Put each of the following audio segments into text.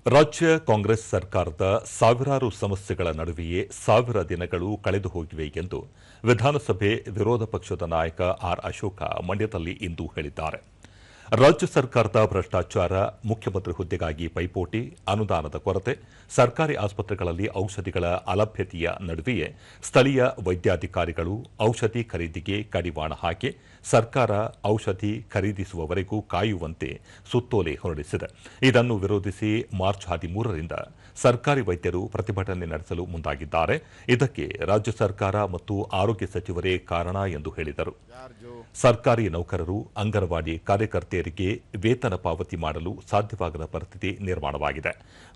ರಾಜ್ಯ ಕಾಂಗ್ರೆಸ್ ಸರ್ಕಾರದ ಸಾವಿರಾರು ಸಮಸ್ಯೆಗಳ ನಡುವೆಯೇ 1000 ದಿನಗಳು ಕಳೆದು ಹೋಗಿವೆ ಎಂದು ವಿಧಾನಸಭೆ ವಿರೋಧ ಪಕ್ಷದ ನಾಯಕ ಆರ್ ಅಶೋಕ ಮಂಡ್ಯದಲ್ಲಿ ಇಂದು ಹೇಳಿದ್ದಾರೆ. ರಾಜ್ಯ ಸರ್ಕಾರದ ಭ್ರಷ್ಟಾಚಾರ, ಮುಖ್ಯಮಂತ್ರಿ ಹುದ್ದೆಗಾಗಿ ಪೈಪೋಟಿ, ಅನುದಾನದ ಕೊರತೆ, ಸರ್ಕಾರಿ ಆಸ್ಪತ್ರೆಗಳಲ್ಲಿ ಔಷಧಿಗಳ ಅಲಭ್ಯತೆಯ ನಡುವೆಯೇ ಸ್ಥಳೀಯ ವೈದ್ಯಾಧಿಕಾರಿಗಳು ಔಷಧಿ ಖರೀದಿಗೆ ಕಡಿವಾಣ ಹಾಕಿ ಸರ್ಕಾರ ಔಷಧಿ ಖರೀದಿಸುವವರೆಗೂ ಕಾಯುವಂತೆ ಸುತ್ತೋಲೆ ಹೊರಡಿಸಿದೆ. ಇದನ್ನು ವಿರೋಧಿಸಿ ಮಾರ್ಚ್ 13ರಿಂದ ಸರ್ಕಾರಿ ವೈದ್ಯರು ಪ್ರತಿಭಟನೆ ನಡೆಸಲು ಮುಂದಾಗಿದ್ದಾರೆ. ಇದಕ್ಕೆ ರಾಜ್ಯ ಸರ್ಕಾರ ಮತ್ತು ಆರೋಗ್ಯ ಸಚಿವರೇ ಕಾರಣ ಎಂದು ಹೇಳಿದರು. ಸರ್ಕಾರಿ ನೌಕರರು, ಅಂಗನವಾಡಿ ಕಾರ್ಯಕರ್ತೆಯರಿಗೆ ವೇತನ ಪಾವತಿ ಮಾಡಲು ಸಾಧ್ಯವಾಗದ ಪರಿಸ್ಥಿತಿ ನಿರ್ಮಾಣವಾಗಿದೆ.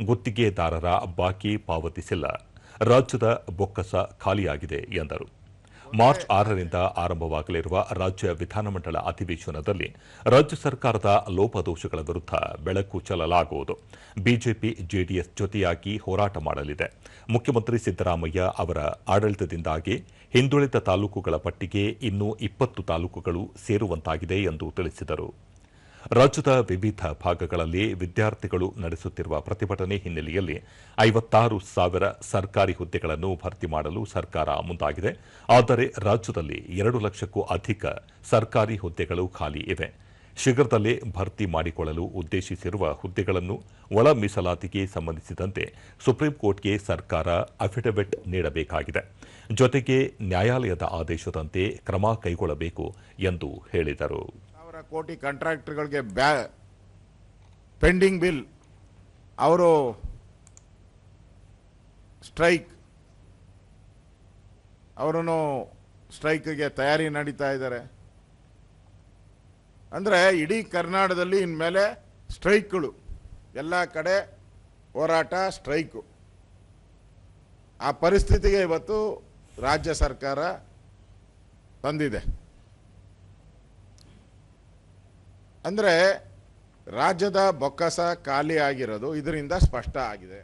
ಗುತ್ತಿಗೆದಾರರ ಬಾಕಿ ಪಾವತಿಸಿಲ್ಲ. ರಾಜ್ಯದ ಬೊಕ್ಕಸ ಖಾಲಿಯಾಗಿದೆ ಎಂದರು. ಮಾರ್ಚ್ 6ರಿಂದ ಆರಂಭವಾಗಲಿರುವ ರಾಜ್ಯ ವಿಧಾನಮಂಡಲ ಅಧಿವೇಶನದಲ್ಲಿ ರಾಜ್ಯ ಸರ್ಕಾರದ ಲೋಪದೋಷಗಳ ವಿರುದ್ಧ ಬೆಳಕು ಚೆಲ್ಲಲಾಗುವುದು. ಬಿಜೆಪಿ ಜೆಡಿಎಸ್ ಜೊತೆಯಾಗಿ ಹೋರಾಟ ಮಾಡಲಿದೆ. ಮುಖ್ಯಮಂತ್ರಿ ಸಿದ್ದರಾಮಯ್ಯ ಅವರ ಆಡಳಿತದಿಂದಾಗಿ ಹಿಂದುಳಿದ ತಾಲೂಕುಗಳ ಪಟ್ಟಿಗೆ ಇನ್ನೂ 20 ತಾಲೂಕುಗಳು ಸೇರುವಂತಾಗಿದೆ ಎಂದು ತಿಳಿಸಿದರು. ರಾಜ್ಯದ ವಿವಿಧ ಭಾಗಗಳಲ್ಲಿ ವಿದ್ಯಾರ್ಥಿಗಳು ನಡೆಸುತ್ತಿರುವ ಪ್ರತಿಭಟನೆ ಹಿನ್ನೆಲೆಯಲ್ಲಿ 56,000 ಸರ್ಕಾರಿ ಹುದ್ದೆಗಳನ್ನು ಭರ್ತಿ ಮಾಡಲು ಸರ್ಕಾರ ಮುಂದಾಗಿದೆ. ಆದರೆ ರಾಜ್ಯದಲ್ಲಿ 2 ಲಕ್ಷಕ್ಕೂ ಅಧಿಕ ಸರ್ಕಾರಿ ಹುದ್ದೆಗಳು ಖಾಲಿ ಇವೆ. ಶೀಘ್ರದಲ್ಲೇ ಭರ್ತಿ ಮಾಡಿಕೊಳ್ಳಲು ಉದ್ದೇಶಿಸಿರುವ ಹುದ್ದೆಗಳನ್ನು ಒಳ ಮೀಸಲಾತಿಗೆ ಸಂಬಂಧಿಸಿದಂತೆ ಸುಪ್ರೀಂ ಕೋರ್ಟ್ಗೆ ಸರ್ಕಾರ ಅಫಿಡವಿಟ್ ನೀಡಬೇಕಾಗಿದೆ. ಜೊತೆಗೆ ನ್ಯಾಯಾಲಯದ ಆದೇಶದಂತೆ ಕ್ರಮ ಕೈಗೊಳ್ಳಬೇಕು ಎಂದು ಹೇಳಿದರು. ಕೋಟಿ ಕಾಂಟ್ರಾಕ್ಟರ್ಗಳಿಗೆ ಪೆಂಡಿಂಗ್ ಬಿಲ್, ಅವರು ಅವರನ್ನು ಸ್ಟ್ರೈಕ್ಗೆ ತಯಾರಿ ನಡೀತಾ ಇದ್ದಾರೆ. ಅಂದರೆ ಇಡೀ ಕರ್ನಾಟಕದಲ್ಲಿ ಇನ್ಮೇಲೆ ಸ್ಟ್ರೈಕ್ಗಳು, ಎಲ್ಲ ಕಡೆ ಹೋರಾಟ, ಸ್ಟ್ರೈಕು. ಆ ಪರಿಸ್ಥಿತಿಗೆ ಇವತ್ತು ರಾಜ್ಯ ಸರ್ಕಾರ ತಂದಿದೆ. ಅಂದರೆ ರಾಜ್ಯದ ಬೊಕ್ಕಸ ಖಾಲಿ ಆಗಿರೋದು ಇದರಿಂದ ಸ್ಪಷ್ಟ ಆಗಿದೆ.